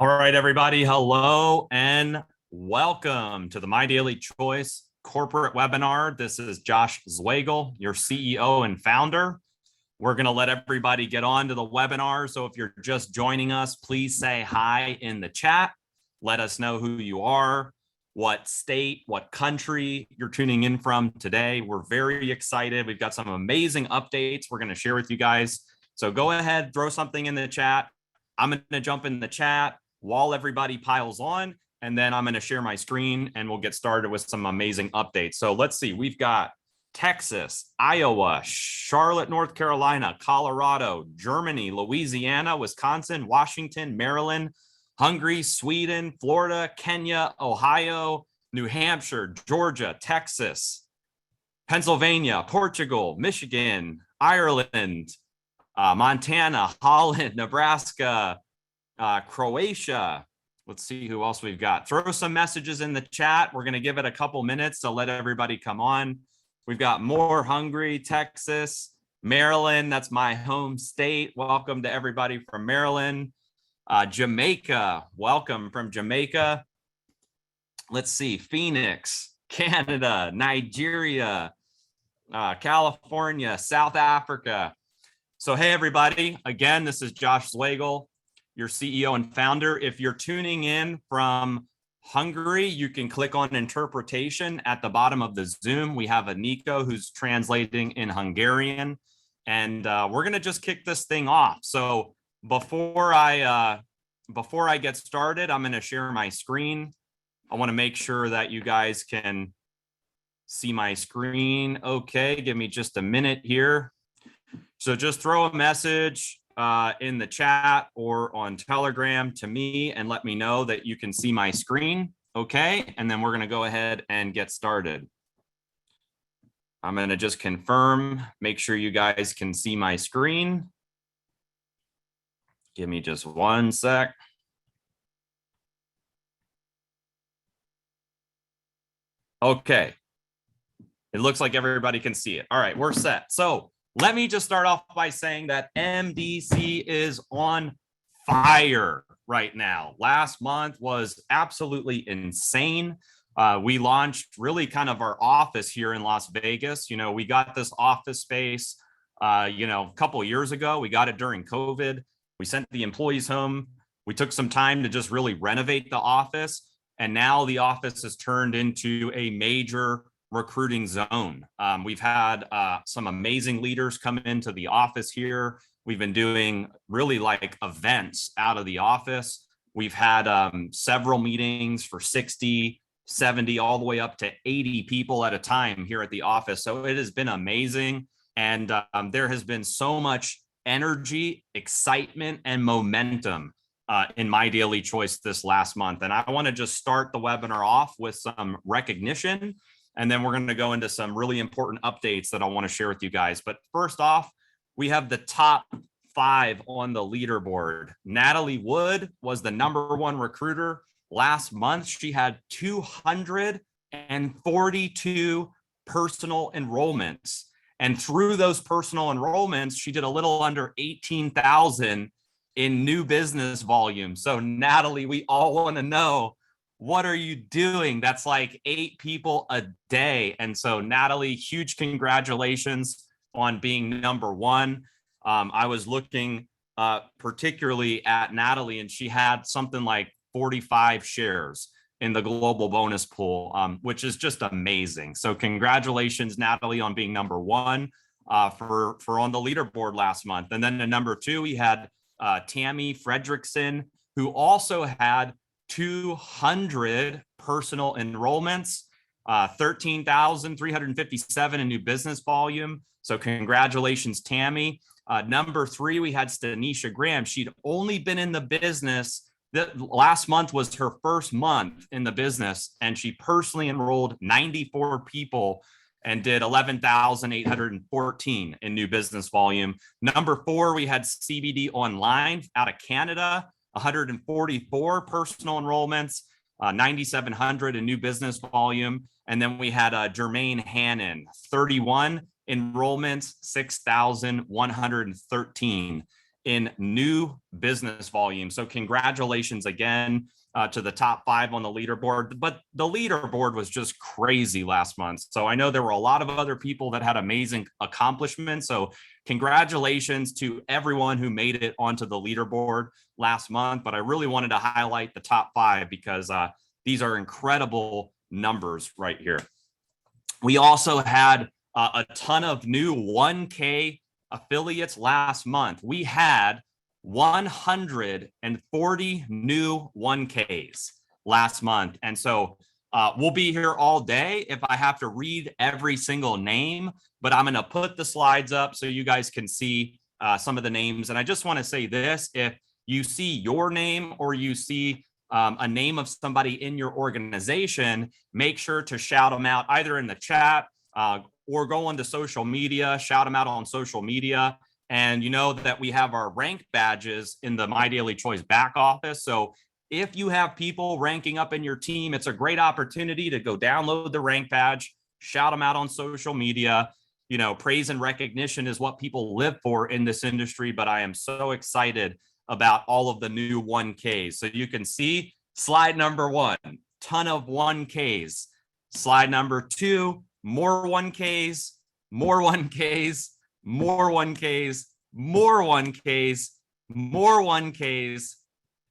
All right, everybody. Hello and welcome to the My Daily Choice corporate webinar. This is Josh Zwagil, your CEO and founder. We're going to let everybody get on to the webinar. So if you're just joining us, please say hi in the chat. Let us know who you are, what state, what country you're tuning in from today. We're very excited. We've got some amazing updates we're going to share with you guys. So go ahead, throw something in the chat. I'm going to jump in the chat while everybody piles on, and then I'm going to share my screen and we'll get started with some amazing updates. So let's see, we've got Texas, Iowa, Charlotte, North Carolina, Colorado, Germany, Louisiana, Wisconsin, Washington, Maryland, Hungary, Sweden, Florida, Kenya, Ohio, New Hampshire, Georgia, Texas, Pennsylvania, Portugal, Michigan, Ireland, Montana, Holland, Nebraska, Croatia. Let's see who else we've got. Throw some messages in the chat. We're going to give it a couple minutes to let everybody come on. We've got more Hungary, Texas, Maryland. That's my home state. Welcome to everybody from Maryland. Jamaica. Welcome from Jamaica. Let's see. Phoenix, Canada, Nigeria, California, South Africa. So, hey, everybody. Again, this is Josh Zwagil, your CEO and founder. If you're tuning in from Hungary, you can click on interpretation at the bottom of the Zoom. We have a Nico who's translating in Hungarian, and we're going to just kick this thing off. So before I get started, I'm going to share my screen. I want to make sure that you guys can see my screen. Okay, give me just a minute here. So just throw a message in the chat or on Telegram to me and let me know that you can see my screen. Okay, and then we're going to go ahead and get started. I'm going to just confirm, make sure you guys can see my screen. Give me just one sec. Okay, it looks like everybody can see it. All right, we're set. So let me just start off by saying that MDC is on fire right now. Last month was absolutely insane. We launched really kind of our office here in Las Vegas. You know, we got this office space, a couple of years ago. We got it during COVID. We sent the employees home. We took some time to just really renovate the office. And now the office has turned into a major recruiting zone. We've had some amazing leaders come into the office here. We've been doing really like events out of the office. We've had several meetings for 60, 70, all the way up to 80 people at a time here at the office. So it has been amazing. And there has been so much energy, excitement, and momentum in My Daily Choice this last month. And I want to just start the webinar off with some recognition. And then we're going to go into some really important updates that I want to share with you guys. But first off, we have the top 5 on the leaderboard. Natalie Wood was the #1 recruiter last month. She had 242 personal enrollments. And through those personal enrollments, she did a little under 18,000 in new business volume. So Natalie, we all want to know, what are you doing? That's like 8 people a day. And so Natalie, huge congratulations on being #1. I was looking particularly at Natalie, and she had something like 45 shares in the global bonus pool, which is just amazing. So congratulations, Natalie, on being #1 for on the leaderboard last month. And then the #2, we had Tammy Fredrickson, who also had 200 personal enrollments, 13,357 in new business volume. So congratulations, Tammy. #3, we had Stanisha Graham. She'd only been in the business. Last month was her first month in the business, and she personally enrolled 94 people and did 11,814 in new business volume. #4, we had CBD Online out of Canada. 144 personal enrollments, 9,700 in new business volume. And then we had Jermaine Hannon, 31 enrollments, 6,113 in new business volume. So congratulations again to the top 5 on the leaderboard. But the leaderboard was just crazy last month. So I know there were a lot of other people that had amazing accomplishments. So congratulations to everyone who made it onto the leaderboard last month. But I really wanted to highlight the top 5 because these are incredible numbers right here. We also had a ton of new 1K affiliates last month. We had 140 new 1Ks last month. And so we'll be here all day if I have to read every single name, but I'm going to put the slides up so you guys can see some of the names. And I just want to say this, if you see your name or you see a name of somebody in your organization, make sure to shout them out either in the chat or go onto social media, shout them out on social media. And you know that we have our rank badges in the My Daily Choice back office. So if you have people ranking up in your team, it's a great opportunity to go download the rank badge, shout them out on social media. You know, praise and recognition is what people live for in this industry, but I am so excited about all of the new 1Ks. So you can see slide number 1, ton of 1Ks. Slide number 2, more 1Ks, more 1Ks, more 1Ks, more 1Ks, more 1Ks.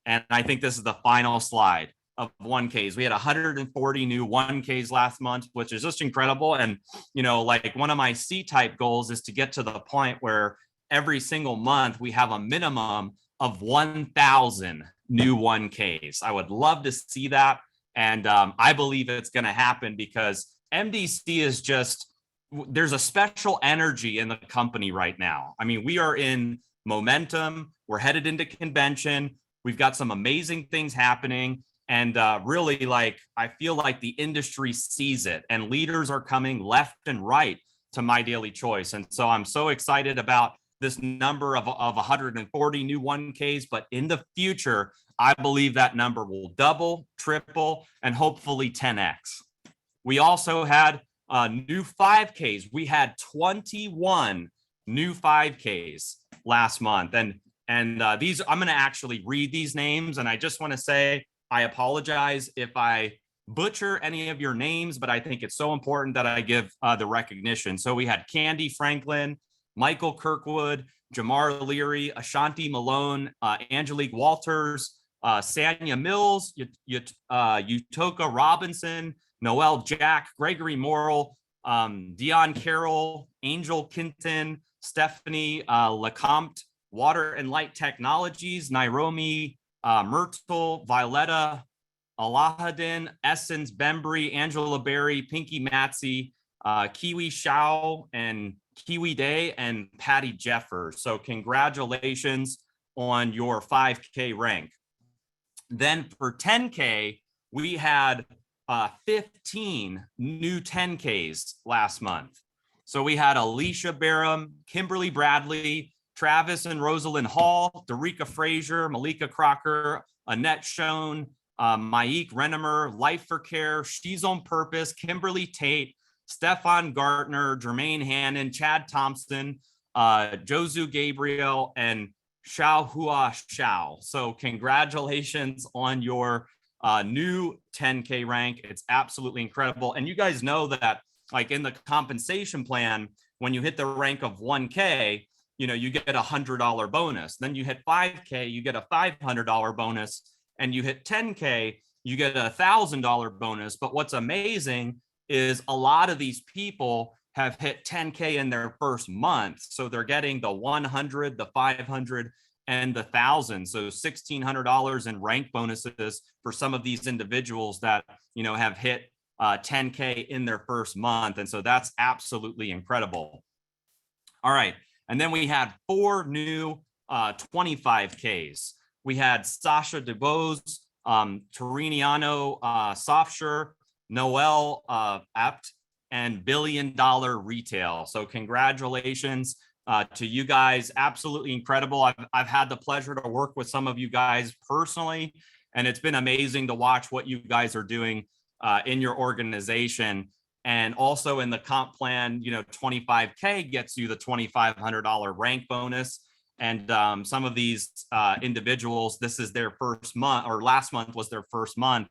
And I think this is the final slide of 1Ks. We had 140 new 1Ks last month, which is just incredible. And, you know, like one of my C-type goals is to get to the point where every single month we have a minimum of 1,000 new 1Ks. I would love to see that. And I believe it's going to happen because MDC is just, there's a special energy in the company right now. I mean, we are in momentum. We're headed into convention. We've got some amazing things happening. And really, like, I feel like the industry sees it and leaders are coming left and right to My Daily Choice. And so I'm so excited about this number of 140 new 1Ks, but in the future, I believe that number will double, triple, and hopefully 10X. We also had new 5Ks. We had 21 new 5Ks last month. And these, I'm going to actually read these names. And I just want to say, I apologize if I butcher any of your names, but I think it's so important that I give the recognition. So we had Candy Franklin, Michael Kirkwood, Jamar Leary, Ashanti Malone, Angelique Walters, Sanya Mills, Utoka Robinson, Noel Jack, Gregory Morrill, Dion Carroll, Angel Kinton, Stephanie Lecomte, Water and Light Technologies, Nairobi Myrtle, Violetta Alahadin, Essence Bembry, Angela Berry, Pinky Matsy, Kiwi Shao, and Kiwi Day, and Patty Jeffers. So congratulations on your 5K rank. Then for 10K, we had 15 new 10Ks last month. So we had Alicia Barham, Kimberly Bradley, Travis and Rosalind Hall, Derica Frazier, Malika Crocker, Annette Schoen, Maik Renemer, Life for Care, She's on Purpose, Kimberly Tate, Stefan Gartner, Jermaine Hannon, Chad Thompson, Josu Gabriel, and Xiao Hua Xiao. So congratulations on your new 10K rank. It's absolutely incredible. And you guys know that, like, in the compensation plan, when you hit the rank of 1K, you know, you get a $100 bonus. Then you hit 5K, you get a $500 bonus, and you hit 10K, you get a $1,000 bonus. But what's amazing is a lot of these people have hit 10K in their first month. So they're getting the 100, the 500, and the 1,000. So $1,600 in rank bonuses for some of these individuals that, you know, have hit 10K in their first month. And so that's absolutely incredible. All right. And then we had 4 new 25Ks. We had Sasha DeBose, Toriniano Softsure, Noel Apt, and $1 billion Retail. So congratulations to you guys. Absolutely incredible. I've had the pleasure to work with some of you guys personally, and it's been amazing to watch what you guys are doing in your organization. And also in the comp plan, you know, 25K gets you the $2,500 rank bonus. And some of these individuals, this is their first month, or last month was their first month,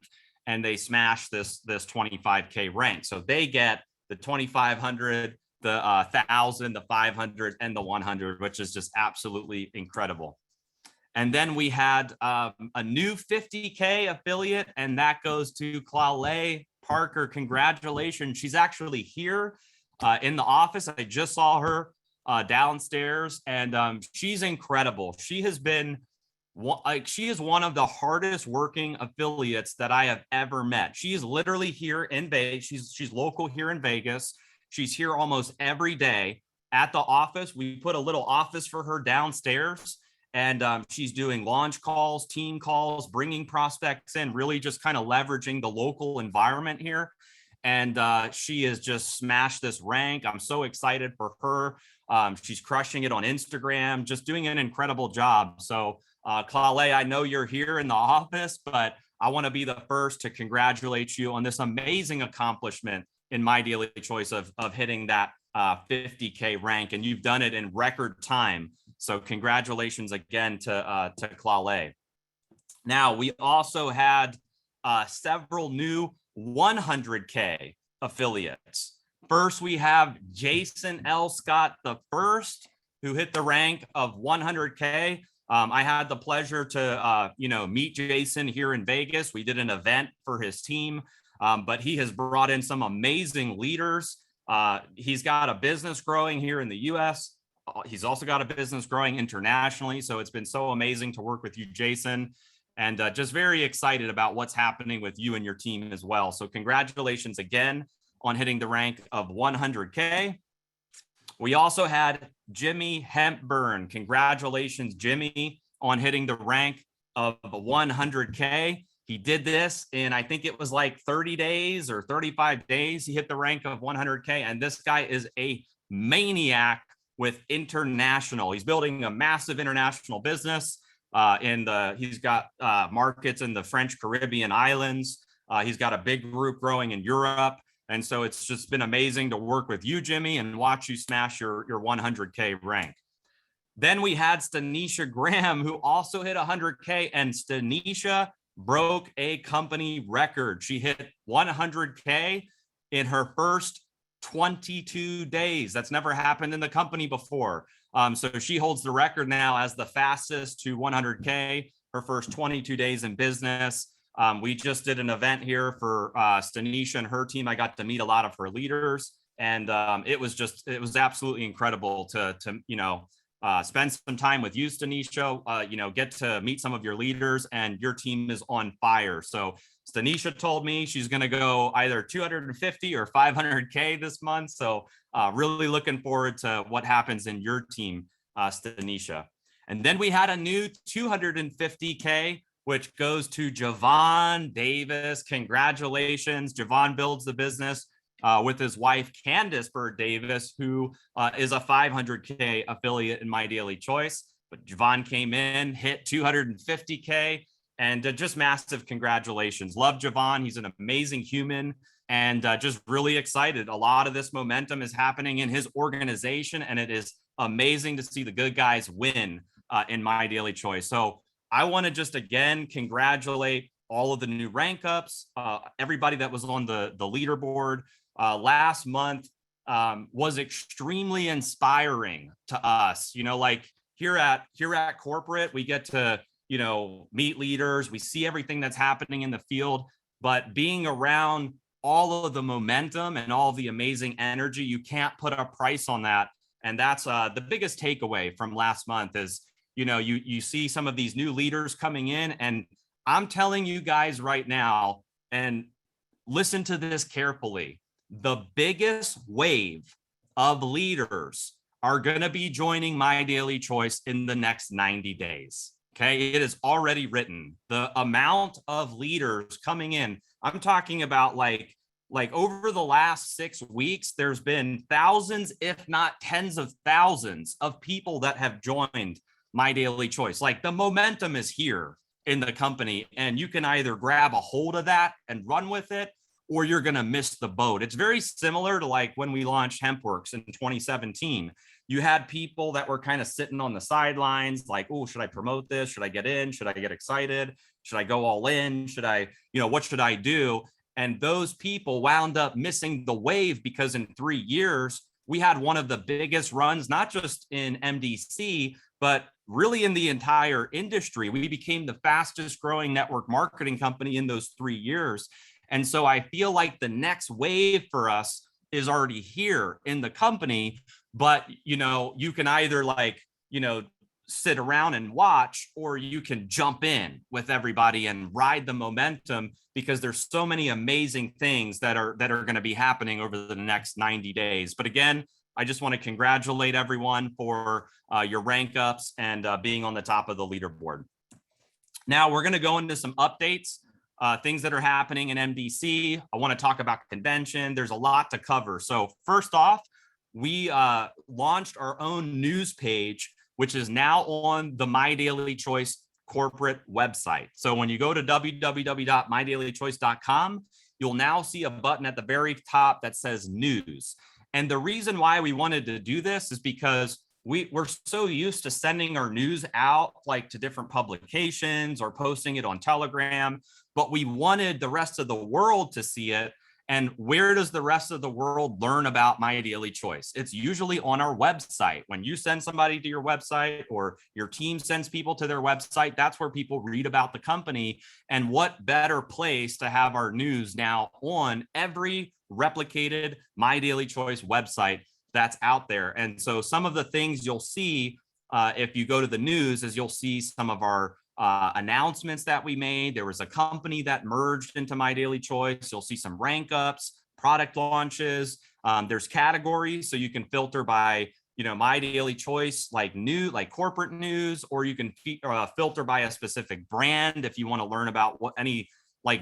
and they smashed this 25K rank. So they get the 2,500, the 1,000, the 500, and the 100, which is just absolutely incredible. And then we had a new 50K affiliate, and that goes to Claude Parker. Congratulations. She's actually here in the office. I just saw her downstairs, and she's incredible. She has been she is one of the hardest working affiliates that I have ever met. She is literally here in Vegas. She's local here in Vegas. She's here almost every day at the office. We put a little office for her downstairs, and she's doing launch calls, team calls, bringing prospects in, really just kind of leveraging the local environment here. And she has just smashed this rank. I'm so excited for her. She's crushing it on Instagram, just doing an incredible job. So Claude, I know you're here in the office, but I want to be the first to congratulate you on this amazing accomplishment in My Daily Choice of hitting that 50K rank, and you've done it in record time. So congratulations again to Claude. Now, we also had several new 100K affiliates. First, we have Jason L. Scott the first, who hit the rank of 100K. I had the pleasure to, meet Jason here in Vegas. We did an event for his team, but he has brought in some amazing leaders. He's got a business growing here in the U.S. He's also got a business growing internationally. So it's been so amazing to work with you, Jason, and just very excited about what's happening with you and your team as well. So congratulations again on hitting the rank of 100K. We also had Jimmy Hempburn. Congratulations, Jimmy, on hitting the rank of 100K. He did this in, I think it was like 30 days or 35 days. He hit the rank of 100K. And this guy is a maniac with international. He's building a massive international business. He's got markets in the French Caribbean islands. He's got a big group growing in Europe. And so it's just been amazing to work with you, Jimmy, and watch you smash your 100K rank. Then we had Stanisha Graham, who also hit 100K, and Stanisha broke a company record. She hit 100K in her first 22 days. That's never happened in the company before. So she holds the record now as the fastest to 100K, her first 22 days in business. We just did an event here for Stanisha and her team. I got to meet a lot of her leaders, and it was absolutely incredible to spend some time with you, Stanisha, get to meet some of your leaders, and your team is on fire. So Stanisha told me she's going to go either 250 or 500K this month. So really looking forward to what happens in your team, Stanisha. And then we had a new 250K, which goes to Javon Davis. Congratulations. Javon builds the business with his wife, Candace Bird Davis, who is a 500K affiliate in My Daily Choice. But Javon came in, hit 250K, and just massive congratulations. Love Javon. He's an amazing human, and just really excited. A lot of this momentum is happening in his organization, and it is amazing to see the good guys win in My Daily Choice. So I want to just again congratulate all of the new rank ups, everybody that was on the leaderboard last month. Was extremely inspiring to us. Like here at corporate, we get to meet leaders, we see everything that's happening in the field, but being around all of the momentum and all the amazing energy, you can't put a price on that. And that's the biggest takeaway from last month is you see some of these new leaders coming in, and I'm telling you guys right now, and listen to this carefully, the biggest wave of leaders are going to be joining My Daily Choice in the next 90 days. Okay. It is already written. The amount of leaders coming in, I'm talking about like over the last 6 weeks, there's been thousands, if not tens of thousands of people that have joined My Daily Choice. Like the momentum is here in the company, and you can either grab a hold of that and run with it, or you're going to miss the boat. It's very similar to like when we launched HempWorks in 2017. You had people that were kind of sitting on the sidelines, like, oh, should I promote this? Should I get in? Should I get excited? Should I go all in? Should I, what should I do? And those people wound up missing the wave because in 3 years, we had one of the biggest runs, not just in MDC, but really in the entire industry. We became the fastest growing network marketing company in those 3 years. And so I feel like the next wave for us is already here in the company, but you can either sit around and watch, or you can jump in with everybody and ride the momentum, because there's so many amazing things that are going to be happening over the next 90 days. But again, I just want to congratulate everyone for your rank ups and being on the top of the leaderboard. Now we're going to go into some updates, things that are happening in MDC. I want to talk about convention. There's a lot to cover. So first off, we launched our own news page, which is now on the My Daily Choice corporate website. So when you go to www.mydailychoice.com, you'll now see a button at the very top that says news. And the reason why we wanted to do this is because we're so used to sending our news out to different publications or posting it on Telegram, but we wanted the rest of the world to see it. And where does the rest of the world learn about My Daily Choice? It's usually on our website. When you send somebody to your website, or your team sends people to their website, that's where people read about the company. And what better place to have our news now on every replicated My Daily Choice website that's out there. And so some of the things you'll see if you go to the news is you'll see some of our announcements that we made. There was a company that merged into My Daily Choice. You'll see some rank ups, product launches. There's categories, so you can filter by My Daily Choice, like corporate news, or you can filter by a specific brand if you want to learn about any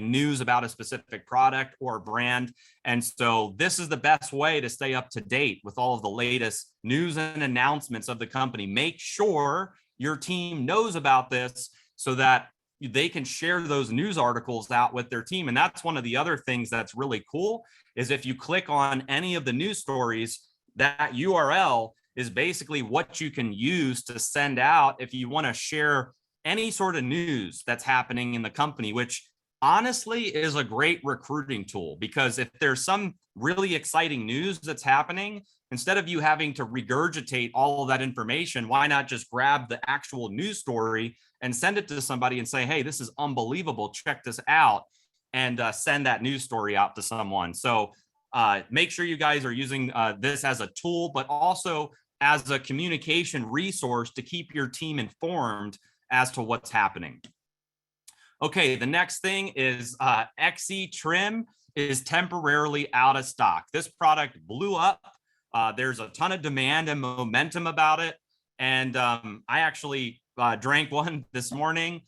news about a specific product or brand. And so this is the best way to stay up to date with all of the latest news and announcements of the company. Make sure your team knows about this so that they can share those news articles out with their team. And that's one of the other things that's really cool, is if you click on any of the news stories, that URL is basically what you can use to send out if you want to share any sort of news that's happening in the company, which honestly is a great recruiting tool. Because if there's some really exciting news that's happening, instead of you having to regurgitate all of that information, why not just grab the actual news story and send it to somebody and say, hey, this is unbelievable, check this out, and send that news story out to someone. So make sure you guys are using this as a tool, but also as a communication resource to keep your team informed as to what's happening. Okay, the next thing is Xetrim is temporarily out of stock. This product blew up. There's a ton of demand and momentum about it. And I actually drank one this morning.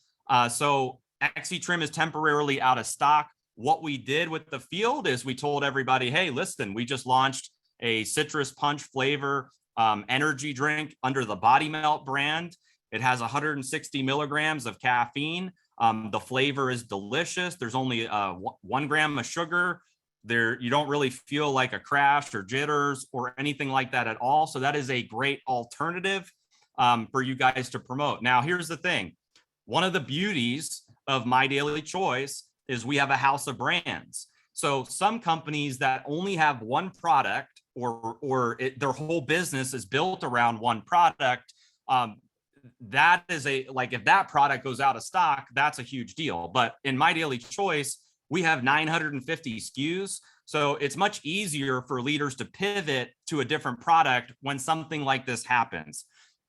So Xetrim is temporarily out of stock. What we did with the field is we told everybody, hey, listen, we just launched a citrus punch flavor energy drink under the Body Melt brand. It has 160 milligrams of caffeine. The flavor is delicious. There's only 1 gram of sugar. You don't really feel like a crash or jitters or anything like that at all. So that is a great alternative for you guys to promote. Now, here's the thing. One of the beauties of My Daily Choice is we have a house of brands. So some companies that only have one product or their whole business is built around one product, that is if that product goes out of stock, that's a huge deal. But in My Daily Choice, we have 950 SKUs. So it's much easier for leaders to pivot to a different product when something like this happens.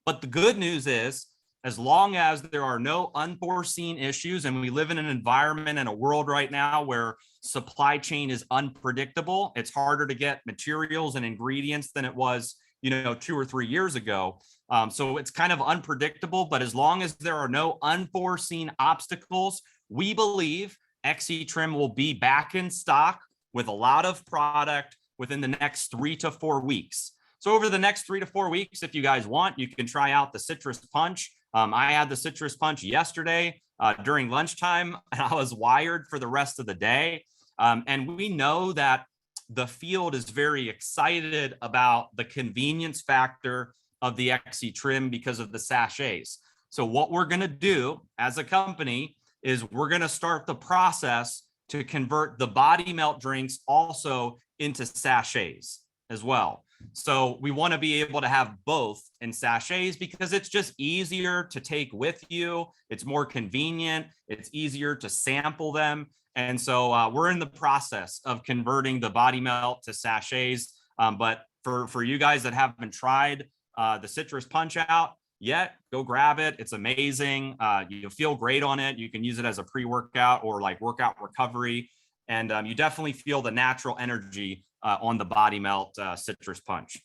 But the good news is, as long as there are no unforeseen issues, and we live in an environment and a world right now where supply chain is unpredictable, it's harder to get materials and ingredients than it was, 2 or 3 years ago. So it's kind of unpredictable, but as long as there are no unforeseen obstacles, we believe Xetrim will be back in stock with a lot of product within the next 3 to 4 weeks. So over the next 3 to 4 weeks, if you guys want, you can try out the citrus punch. I had the citrus punch yesterday during lunchtime, and I was wired for the rest of the day. And we know that the field is very excited about the convenience factor of the Xetrim because of the sachets. So what we're going to do as a company is we're going to start the process to convert the body melt drinks also into sachets as well. So we want to be able to have both in sachets because it's just easier to take with you. It's more convenient. It's easier to sample them. And so we're in the process of converting the body melt to sachets. But for you guys that haven't tried the citrus punch out yet, go grab it. It's amazing. You feel great on it. You can use it as a pre-workout or like workout recovery. And you definitely feel the natural energy on the body melt citrus punch.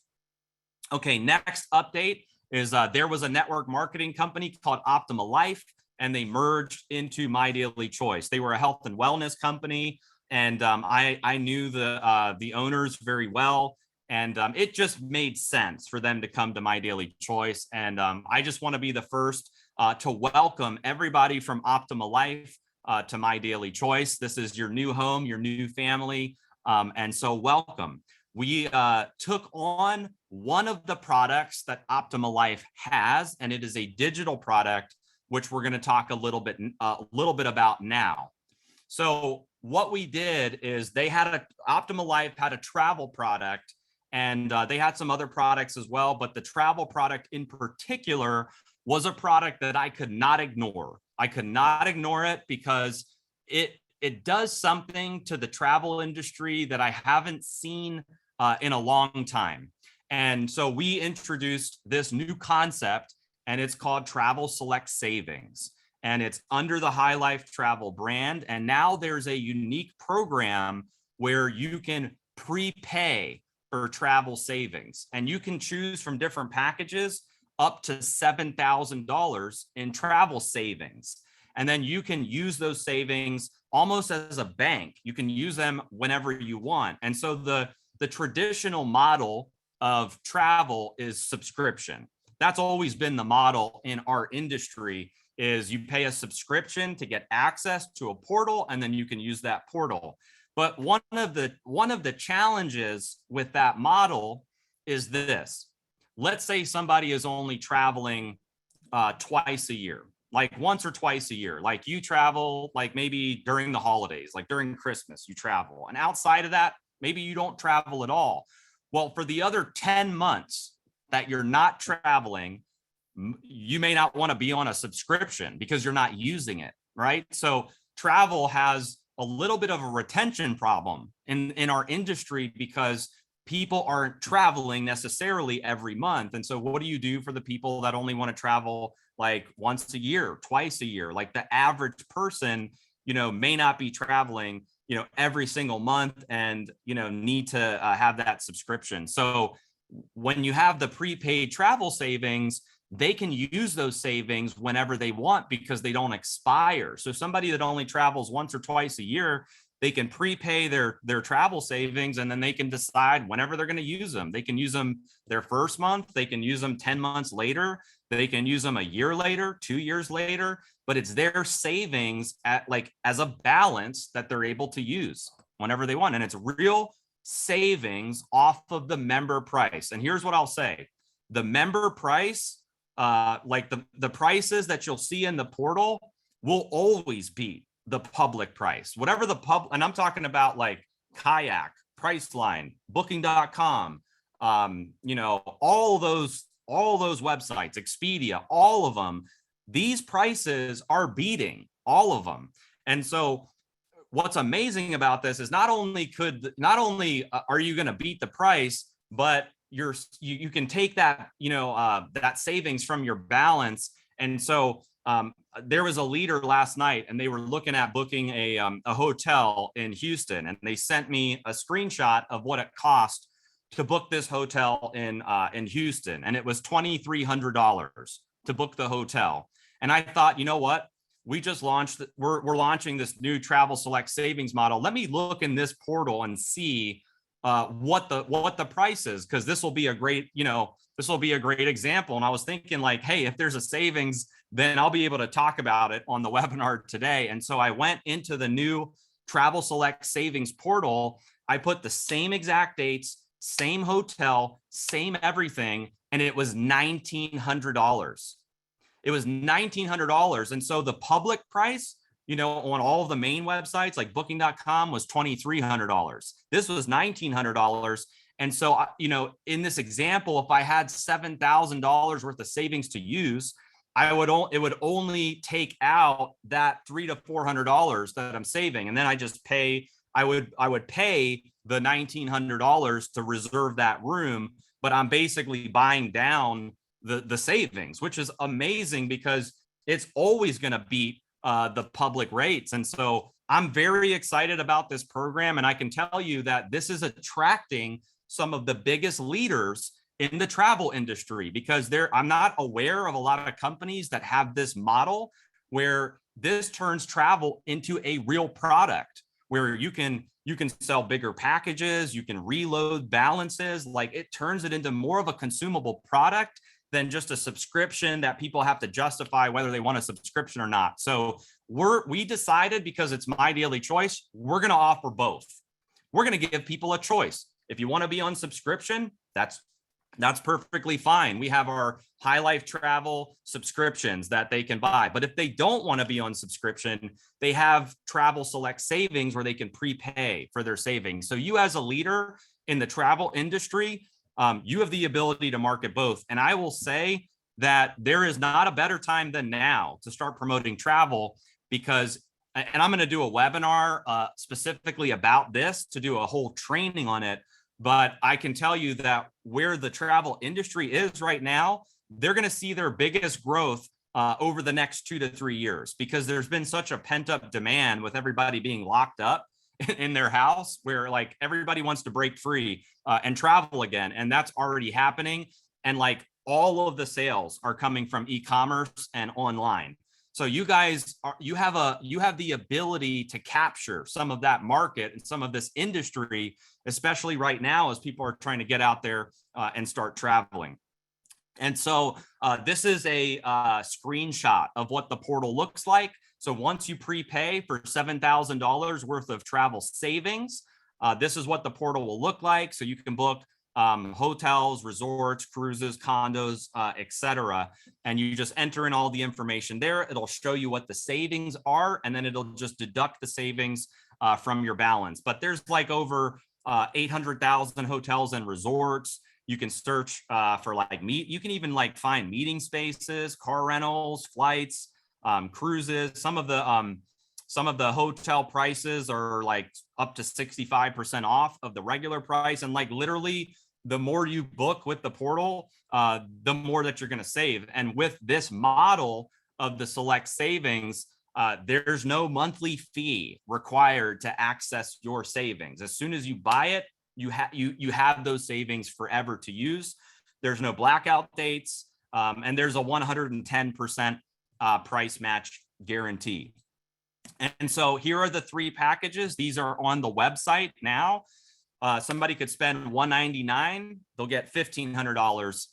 Okay, next update is there was a network marketing company called Optima Life, and they merged into My Daily Choice. They were a health and wellness company, and I knew the owners very well, and it just made sense for them to come to My Daily Choice. And I just want to be the first to welcome everybody from Optima Life to My Daily Choice. This is your new home, your new family, and so welcome. We took on one of the products that Optima Life has, and it is a digital product, which we're going to talk a little bit about now. So what we did is Optima Life had a travel product, and they had some other products as well, but the travel product in particular was a product that I could not ignore. I could not ignore it because it does something to the travel industry that I haven't seen in a long time. And so we introduced this new concept, and it's called Travel Select Savings. And it's under the High Life Travel brand. And now there's a unique program where you can prepay for travel savings. And you can choose from different packages up to $7,000 in travel savings. And then you can use those savings almost as a bank. You can use them whenever you want. And so the traditional model of travel is subscription. That's always been the model in our industry, is you pay a subscription to get access to a portal, and then you can use that portal. But one of the challenges with that model is this. Let's say somebody is only traveling twice a year, like once or twice a year. Like you travel like maybe during the holidays, like during Christmas, you travel. And outside of that, maybe you don't travel at all. Well, for the other 10 months that you're not traveling, you may not want to be on a subscription because you're not using it, right? So travel has a little bit of a retention problem in our industry because people aren't traveling necessarily every month. And so what do you do for the people that only want to travel like once a year, twice a year? Like the average person, may not be traveling, every single month and, need to have that subscription. So when you have the prepaid travel savings, they can use those savings whenever they want because they don't expire. So somebody that only travels once or twice a year, they can prepay their travel savings, and then they can decide whenever they're going to use them. They can use them their first month. They can use them 10 months later. They can use them a year later, 2 years later, but it's their savings as a balance that they're able to use whenever they want. And it's real savings off of the member price. And here's what I'll say. The member price, like the prices that you'll see in the portal, will always beat the public price. Whatever and I'm talking about like Kayak, Priceline, Booking.com, all those websites, Expedia, all of them, these prices are beating all of them. And so what's amazing about this is not only are you going to beat the price, but you can take that, that savings from your balance. And so there was a leader last night, and they were looking at booking a hotel in Houston, and they sent me a screenshot of what it cost to book this hotel in Houston, and it was $2,300 to book the hotel. And I thought, you know what? We just launched. We're launching this new Travel Select Savings model. Let me look in this portal and see what the price is, because this will be a great example. And I was thinking like, hey, if there's a savings, then I'll be able to talk about it on the webinar today. And so I went into the new Travel Select Savings portal, I put the same exact dates, same hotel, same everything, and it was $1,900. It was $1,900. And so the public price, on all of the main websites like booking.com was $2,300. This was $1,900. And so, in this example, if I had $7,000 worth of savings to use, it would only take out that $300 to $400 that I'm saving. And then I would pay the $1,900 to reserve that room, but I'm basically buying down the savings, which is amazing because it's always going to beat the public rates. And so I'm very excited about this program. And I can tell you that this is attracting some of the biggest leaders in the travel industry, because I'm not aware of a lot of companies that have this model where this turns travel into a real product where you can sell bigger packages, you can reload balances, like it turns it into more of a consumable product than just a subscription that people have to justify whether they want a subscription or not. So we decided, because it's My Daily Choice, we're going to offer both. We're going to give people a choice. If you want to be on subscription, that's perfectly fine. We have our High Life Travel subscriptions that they can buy. But if they don't want to be on subscription, they have Travel Select Savings where they can prepay for their savings. So you, as a leader in the travel industry, you have the ability to market both. And I will say that there is not a better time than now to start promoting travel, because, and I'm going to do a webinar specifically about this, to do a whole training on it. But I can tell you that where the travel industry is right now, they're going to see their biggest growth over the next 2 to 3 years, because there's been such a pent up demand with everybody being locked up in their house, where like everybody wants to break free and travel again. And that's already happening. And like all of the sales are coming from e-commerce and online. So you guys you have the ability to capture some of that market and some of this industry, especially right now as people are trying to get out there and start traveling. And so this is a screenshot of what the portal looks like. So once you prepay for $7,000 worth of travel savings, this is what the portal will look like. So you can book hotels, resorts, cruises, condos, etc. And you just enter in all the information there. It'll show you what the savings are, and then it'll just deduct the savings from your balance. But there's like over 800,000 hotels and resorts. You can search for you can even like find meeting spaces, car rentals, flights, cruises. Some of the hotel prices are like up to 65% off of the regular price. And like literally, the more you book with the portal, the more that you're going to save. And with this model of the select savings, there's no monthly fee required to access your savings. As soon as you buy it, you have those savings forever to use. There's no blackout dates, and there's a 110% price match guarantee. And so here are the 3 packages. These are on the website now. Somebody could spend $199, they'll get $1,500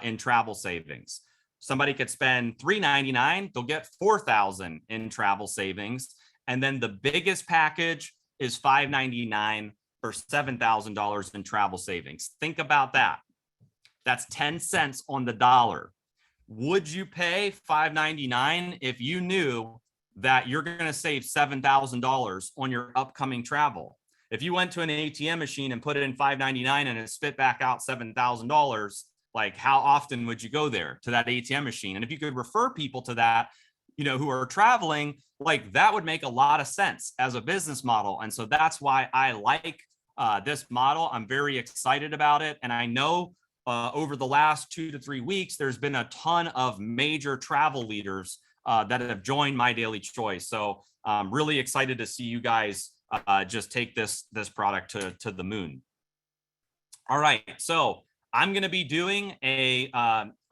in travel savings. Somebody could spend $399, they'll get $4,000 in travel savings. And then the biggest package is $599 for $7,000 in travel savings. Think about that. That's 10 cents on the dollar. Would you pay $599 if you knew that you're going to save $7,000 on your upcoming travel? If you went to an ATM machine and put it in $599 and it spit back out $7,000, like how often would you go there to that ATM machine? And if you could refer people to that, who are traveling, like that would make a lot of sense as a business model. And so that's why I like this model. I'm very excited about it. And I know over the last 2 to 3 weeks, there's been a ton of major travel leaders that have joined My Daily Choice. So I'm really excited to see you guys just take this product to the moon. All right, so I'm going to be doing a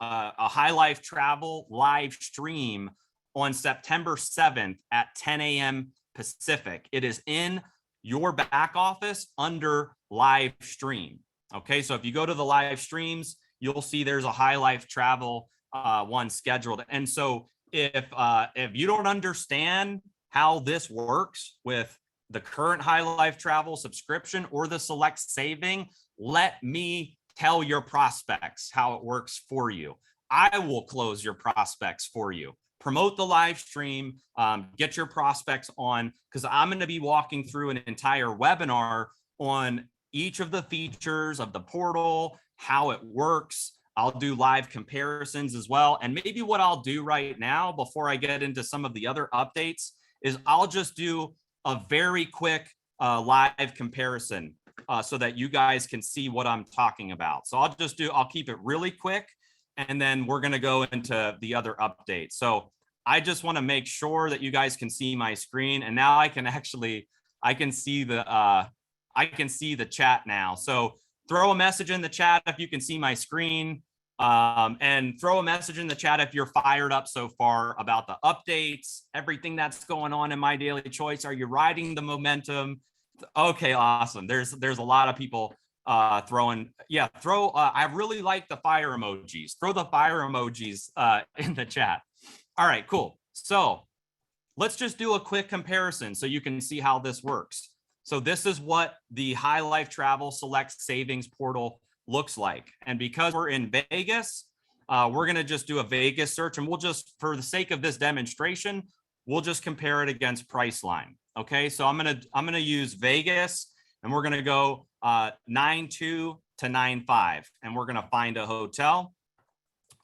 High Life Travel live stream on September 7th at 10 a.m. Pacific. It is in your back office under live stream. Okay, so if you go to the live streams, you'll see there's a High Life Travel one scheduled. And so if you don't understand how this works with the current High Life Travel subscription or the select saving, let me tell your prospects how it works for you. I will close your prospects for you. Promote the live stream, get your prospects on, because I'm going to be walking through an entire webinar on each of the features of the portal, how it works. I'll do live comparisons as well. And maybe what I'll do right now before I get into some of the other updates is I'll just do a very quick live comparison so that you guys can see what I'm talking about. So I'll keep it really quick, and then we're going to go into the other updates. So I just want to make sure that you guys can see my screen, and now I can see the chat now. So throw a message in the chat if you can see my screen, and throw a message in the chat if you're fired up so far about the updates, everything that's going on in My Daily Choice. Are you riding the momentum? Okay, awesome. There's a lot of people throwing. Yeah, I really like the fire emojis. Throw the fire emojis in the chat. All right, cool. So let's just do a quick comparison so you can see how this works. So this is what the High Life Travel Select Savings portal looks like. And because we're in Vegas, we're going to just do a Vegas search, and we'll just, for the sake of this demonstration, we'll just compare it against Priceline. Okay, so I'm going to use Vegas, and we're going to go 9.2 to 9.5, and we're going to find a hotel.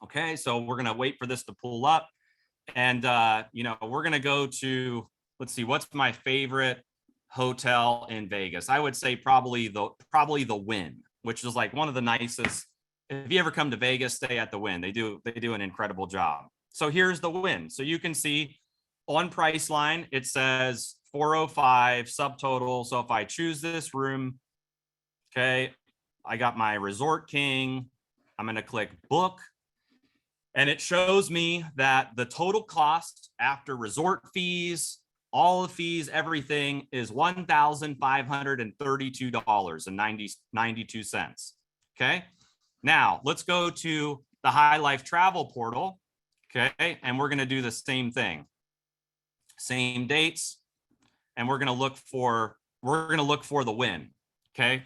Okay, so we're going to wait for this to pull up, and we're going to go to, let's see, what's my favorite hotel in Vegas? I would say probably the Wynn, which is like one of the nicest. If you ever come to Vegas, stay at the Wynn. They do an incredible job. So here's the Wynn. So you can see on Priceline, it says 405 subtotal. So if I choose this room, okay, I got my Resort King. I'm going to click book, and it shows me that the total cost after resort fees, all the fees, everything is $1,532.92. Okay. Now let's go to the High Life Travel portal. Okay. And we're going to do the same thing. Same dates. And we're going to look for the Wynn. Okay.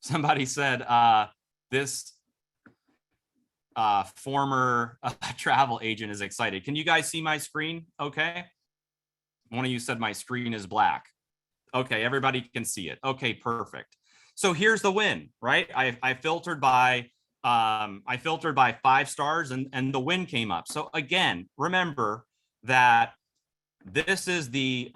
Somebody said this former travel agent is excited. Can you guys see my screen? Okay. One of you said my screen is black. Okay, everybody can see it. Okay, perfect. So here's the Wynn, right? I filtered by 5 stars, and the Wynn came up. So again, remember that this is the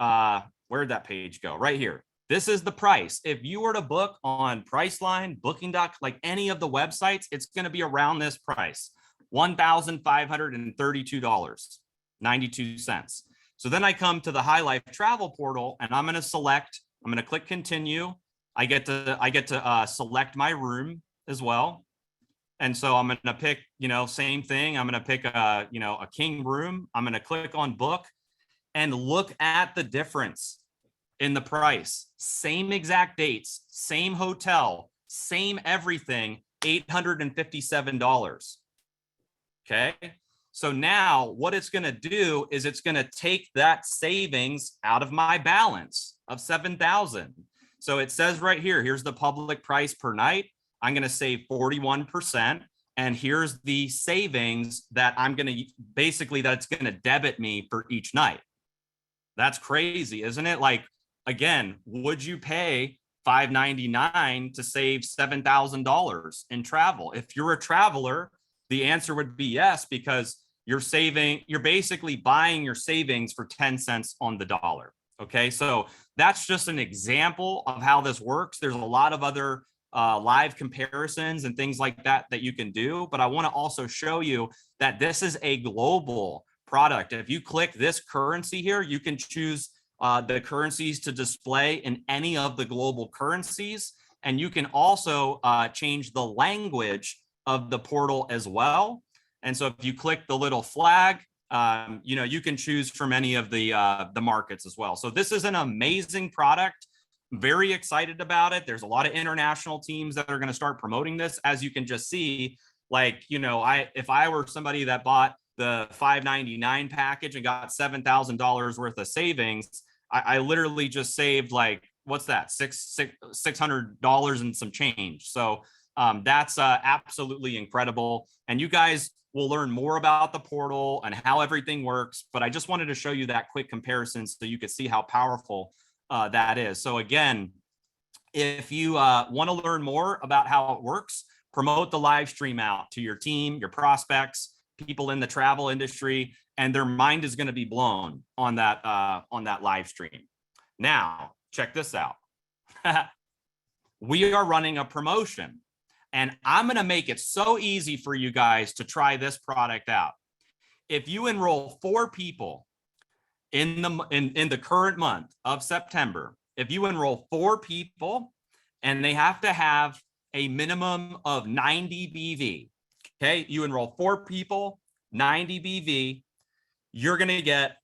where'd that page go? Right here. This is the price. If you were to book on Priceline, Booking.com, like any of the websites, it's going to be around this price, $1,532.92. So then I come to the High Life Travel portal, and I'm going to click continue. I get to select my room as well. And so I'm going to pick, same thing. I'm going to pick a king room. I'm going to click on book, and look at the difference in the price. Same exact dates, same hotel, same everything, $857. Okay. So now what it's going to do is it's going to take that savings out of my balance of $7,000. So it says right here, here's the public price per night. I'm going to save 41%. And here's the savings that it's going to debit me for each night. That's crazy, isn't it? Like, again, would you pay $599 to save $7,000 in travel? If you're a traveler, the answer would be yes, because you're basically buying your savings for 10 cents on the dollar. Okay, so that's just an example of how this works. There's a lot of other live comparisons and things like that you can do, but I want to also show you that this is a global product. If you click this currency here, you can choose the currencies to display in any of the global currencies, and you can also change the language of the portal as well. And so if you click the little flag, you can choose from any of the markets as well. So this is an amazing product. Very excited about it. There's a lot of international teams that are going to start promoting this. As you can just see, like, if I were somebody that bought the $599 package and got $7,000 worth of savings, I literally just saved like, what's that, $600 and some change. So that's absolutely incredible. And you guys will learn more about the portal and how everything works. But I just wanted to show you that quick comparison so you could see how powerful that is. So again, if you want to learn more about how it works, promote the live stream out to your team, your prospects, people in the travel industry, and their mind is going to be blown on that live stream. Now, check this out. We are running a promotion, and I'm going to make it so easy for you guys to try this product out. If you enroll 4 people in the current month of September, if you enroll 4 people and they have to have a minimum of 90 BV, okay, you enroll 4 people, 90 BV, you're going to get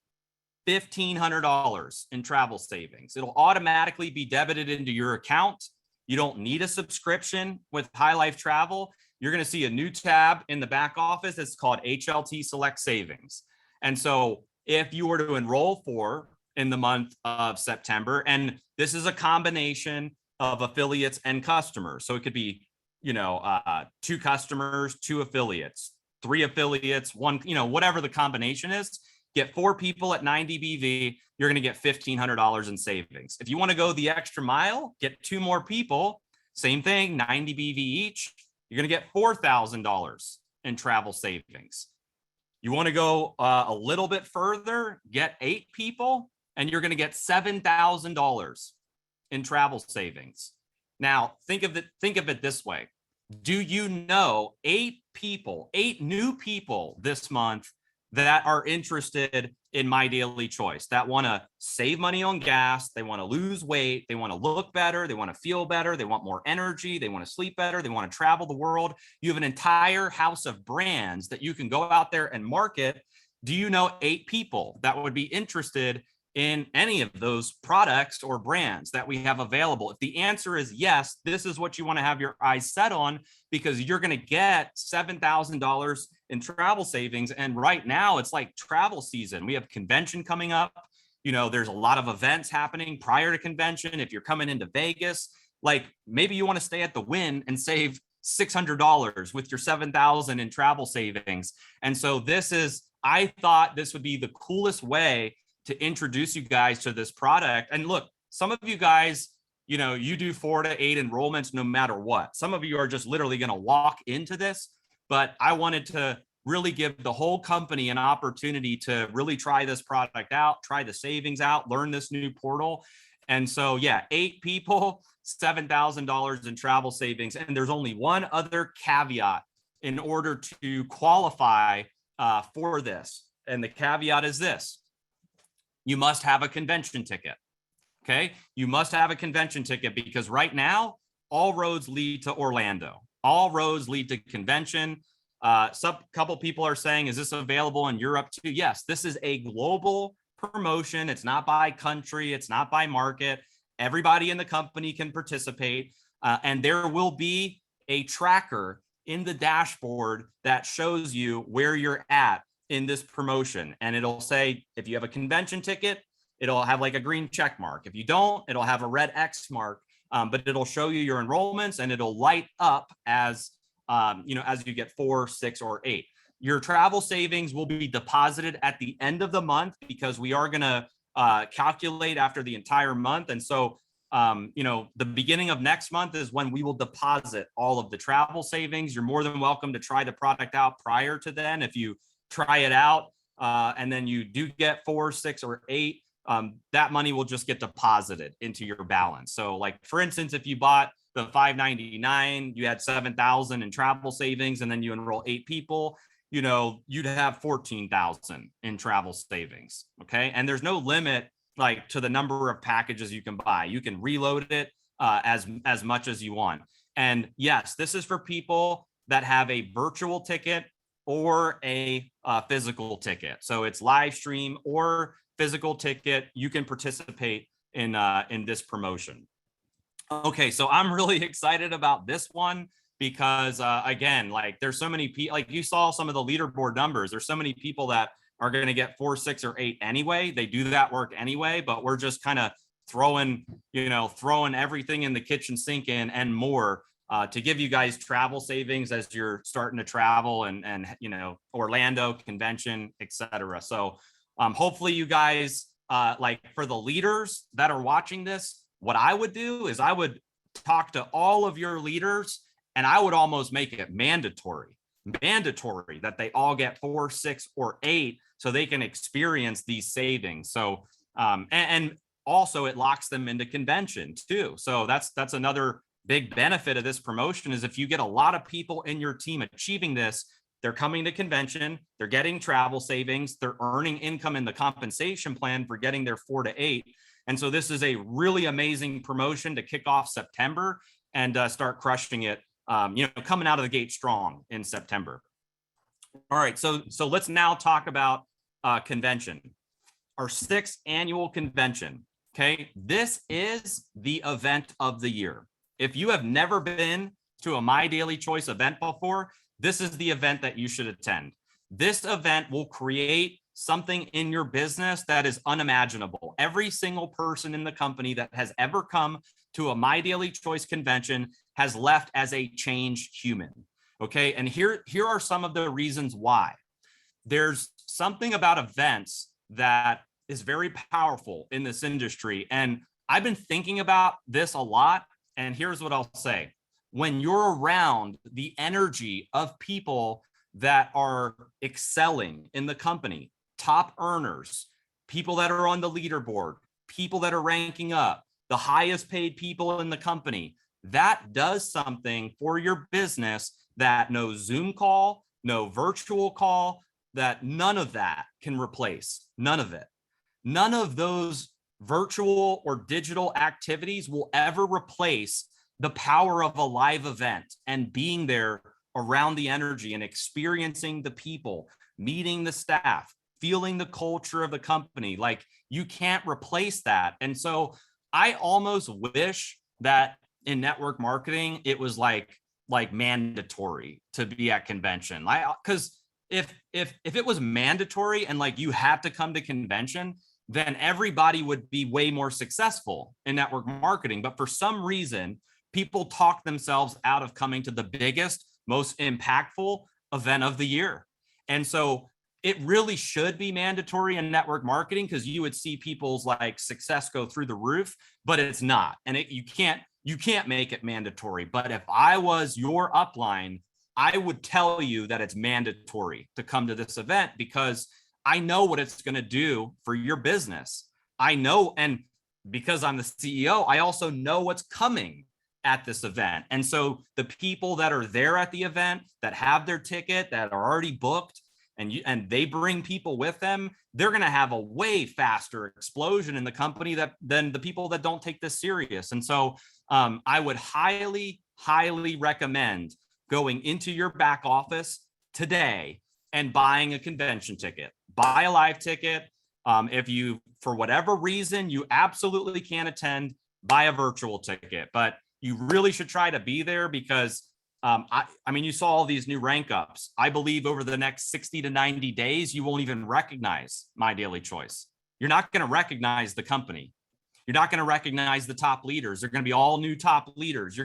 $1,500 in travel savings. It'll automatically be debited into your account. You don't need a subscription with High Life Travel. You're going to see a new tab in the back office. It's called HLT Select Savings. And so if you were to enroll 4 in the month of September, and this is a combination of affiliates and customers. So it could be, 2 customers, 2 affiliates, 3 affiliates, 1, whatever the combination is. Get 4 people at 90 BV, you're going to get $1,500 in savings. If you want to go the extra mile, get 2 more people, same thing, 90 BV each, you're going to get $4,000 in travel savings. You want to go a little bit further, get 8 people, and you're going to get $7,000 in travel savings. Now, think of it this way. Do you know 8 new people this month that are interested in My Daily Choice, that want to save money on gas, they want to lose weight, they want to look better, they want to feel better, they want more energy, they want to sleep better, they want to travel the world. You have an entire house of brands that you can go out there and market. Do you know 8 people that would be interested in any of those products or brands that we have available? If the answer is yes, this is what you want to have your eyes set on, because you're going to get $7,000 in travel savings. And right now it's like travel season. We have convention coming up. There's a lot of events happening prior to convention. If you're coming into Vegas, like maybe you want to stay at the Wynn and save $600 with your $7,000 in travel savings. And so I thought this would be the coolest way to introduce you guys to this product. And look, some of you guys, you do 4 to 8 enrollments no matter what. Some of you are just literally going to walk into this, but I wanted to really give the whole company an opportunity to really try this product out, try the savings out, learn this new portal. And so, 8 people, $7,000 in travel savings. And there's only one other caveat in order to qualify for this. And the caveat is this: you must have a convention ticket. Okay. You must have a convention ticket, because right now, all roads lead to Orlando. All roads lead to convention. Couple people are saying, is this available in Europe too? Yes, this is a global promotion. It's not by country. It's not by market. Everybody in the company can participate. And there will be a tracker in the dashboard that shows you where you're at in this promotion. And it'll say, if you have a convention ticket, it'll have like a green check mark. If you don't, it'll have a red X mark, but it'll show you your enrollments, and it'll light up as you get 4, 6, or 8. Your travel savings will be deposited at the end of the month, because we are going to calculate after the entire month. And so, the beginning of next month is when we will deposit all of the travel savings. You're more than welcome to try the product out prior to then. If you try it out and then you do get 4, 6, or 8, that money will just get deposited into your balance. So like, for instance, if you bought the $599, you had $7,000 in travel savings, and then you enroll 8 people, you'd have $14,000 in travel savings. Okay. And there's no limit like to the number of packages you can buy. You can reload it as much as you want. And yes, this is for people that have a virtual ticket or a physical ticket. So it's live stream or physical ticket. You can participate in this promotion. Okay, so I'm really excited about this one, because again, like there's so many people, like you saw some of the leaderboard numbers. There's so many people that are going to get 4, 6, or 8 anyway. They do that work anyway, but we're just kind of throwing everything in the kitchen sink in and more to give you guys travel savings as you're starting to travel and Orlando convention, etc. So hopefully you guys, like for the leaders that are watching this, what I would do is I would talk to all of your leaders and I would almost make it mandatory that they all get 4, 6, or 8 so they can experience these savings. So and also it locks them into convention too. So that's another big benefit of this promotion is if you get a lot of people in your team achieving this, they're coming to convention, they're getting travel savings, they're earning income in the compensation plan for getting their 4 to 8. And so this is a really amazing promotion to kick off September and start crushing it, coming out of the gate strong in September. All right, so let's now talk about convention, our 6th annual convention. Okay, this is the event of the year. If you have never been to a My Daily Choice event before, this is the event that you should attend. This event will create something in your business that is unimaginable. Every single person in the company that has ever come to a My Daily Choice convention has left as a changed human. Okay, and here are some of the reasons why. There's something about events that is very powerful in this industry. And I've been thinking about this a lot. And here's what I'll say. When you're around the energy of people that are excelling in the company, top earners, people that are on the leaderboard, people that are ranking up, the highest paid people in the company, that does something for your business that no Zoom call, no virtual call, that none of that can replace. None of it. None of those virtual or digital activities will ever replace the power of a live event and being there around the energy and experiencing the people, meeting the staff, feeling the culture of the company. Like you can't replace that. And so I almost wish that in network marketing, it was like mandatory to be at convention. Because if it was mandatory and like you have to come to convention, then everybody would be way more successful in network marketing. But for some reason, people talk themselves out of coming to the biggest, most impactful event of the year. And so it really should be mandatory in network marketing because you would see people's like success go through the roof, but it's not. And you can't make it mandatory. But if I was your upline, I would tell you that it's mandatory to come to this event because I know what it's going to do for your business. I know, and because I'm the CEO, I also know what's coming at this event. And so the people that are there at the event that have their ticket, that are already booked, and they bring people with them, they're going to have a way faster explosion in the company than the people that don't take this serious. And so I would highly, highly recommend going into your back office today and buying a convention ticket. Buy a live ticket. If you, for whatever reason, you absolutely can't attend, buy a virtual ticket. But you really should try to be there because I mean, you saw all these new rank ups. I believe over the next 60 to 90 days, you won't even recognize My Daily Choice. You're not going to recognize the company. You're not going to recognize the top leaders. They're going to be all new top leaders.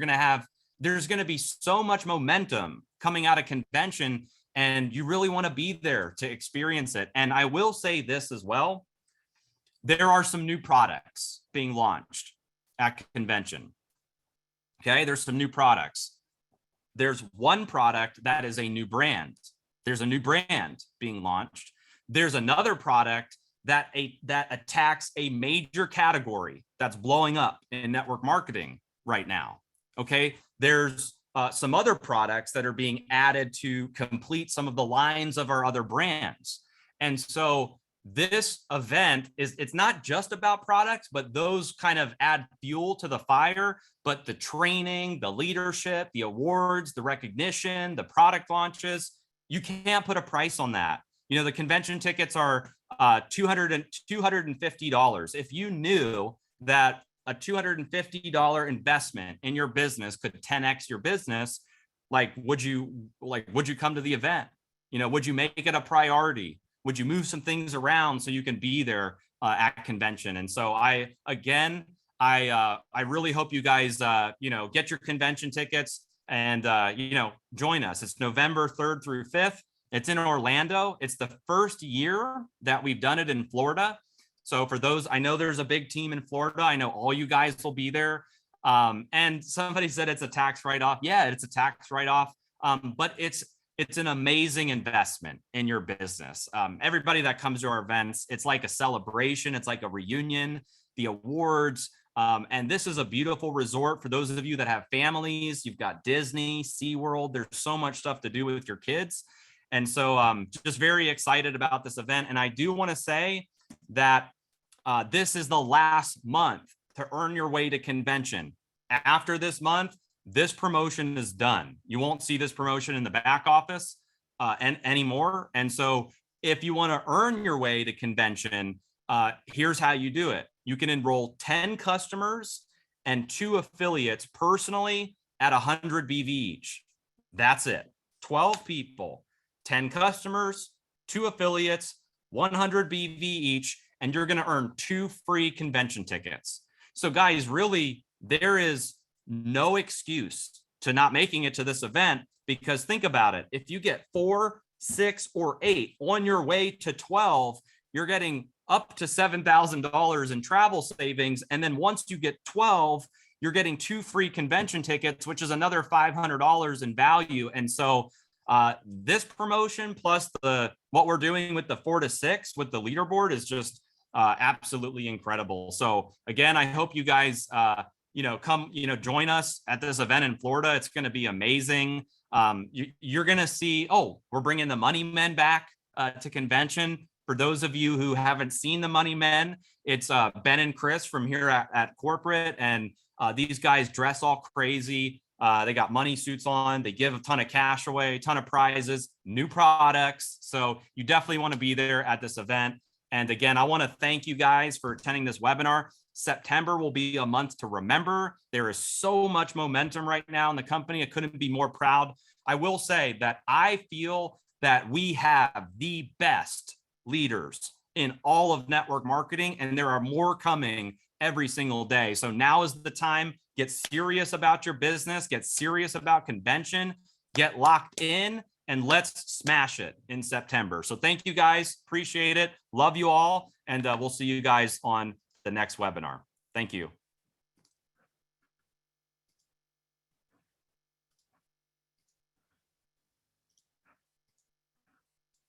There's going to be so much momentum coming out of convention, and you really want to be there to experience it. And I will say this as well. There are some new products being launched at convention. Okay, there's some new products. There's one product that is a new brand. There's a new brand being launched. There's another product that attacks a major category that's blowing up in network marketing right now. Okay, there's some other products that are being added to complete some of the lines of our other brands. And so this event it's not just about products, but those kind of add fuel to the fire. But the training, the leadership, the awards, the recognition, the product launches, you can't put a price on that. You know, the convention tickets are $250. If you knew that a $250 investment in your business could 10x your business, would you come to the event? You know, would you make it a priority? would you move some things around so you can be there at convention? And so I really hope you guys, get your convention tickets and, join us. It's November 3rd through 5th. It's in Orlando. It's the first year that we've done it in Florida. So for those, I know there's a big team in Florida. I know all you guys will be there. And somebody said it's a tax write-off. Yeah, it's a tax write-off. But it's an amazing investment in your business. Everybody that comes to our events, it's like a celebration. It's like a reunion, the awards. And this is a beautiful resort for those of you that have families. You've got Disney, SeaWorld. There's so much stuff to do with your kids. And so just very excited about this event. And I do want to say that this is the last month to earn your way to convention. After this month, this promotion is done. You won't see this promotion in the back office anymore. And so if you want to earn your way to convention, here's how you do it. You can enroll 10 customers and 2 affiliates personally at 100 BV each. That's it. 12 people, 10 customers, 2 affiliates, 100 BV each, and you're going to earn 2 free convention tickets. So guys, really, there is no excuse to not making it to this event, because think about it. If you get 4, 6, or 8 on your way to 12, you're getting up to $7,000 in travel savings. And then once you get 12, you're getting 2 free convention tickets, which is another $500 in value. And so this promotion plus what we're doing with the 4 to 6 with the leaderboard is just absolutely incredible. So again, I hope you guys, come, join us at this event in Florida. It's going to be amazing. You're going to see, we're bringing the Money Men back to convention. For those of you who haven't seen the Money Men, it's Ben and Chris from here at corporate. And these guys dress all crazy. They got money suits on. They give a ton of cash away, a ton of prizes, new products. So you definitely want to be there at this event. And again, I want to thank you guys for attending this webinar. September will be a month to remember. There is so much momentum right now in the company. I couldn't be more proud. I will say that I feel that we have the best leaders in all of network marketing, and there are more coming every single day. So now is the time. Get serious about your business, get serious about convention, get locked in, and let's smash it in September. So thank you guys. Appreciate it. Love you all. And we'll see you guys on the next webinar. Thank you.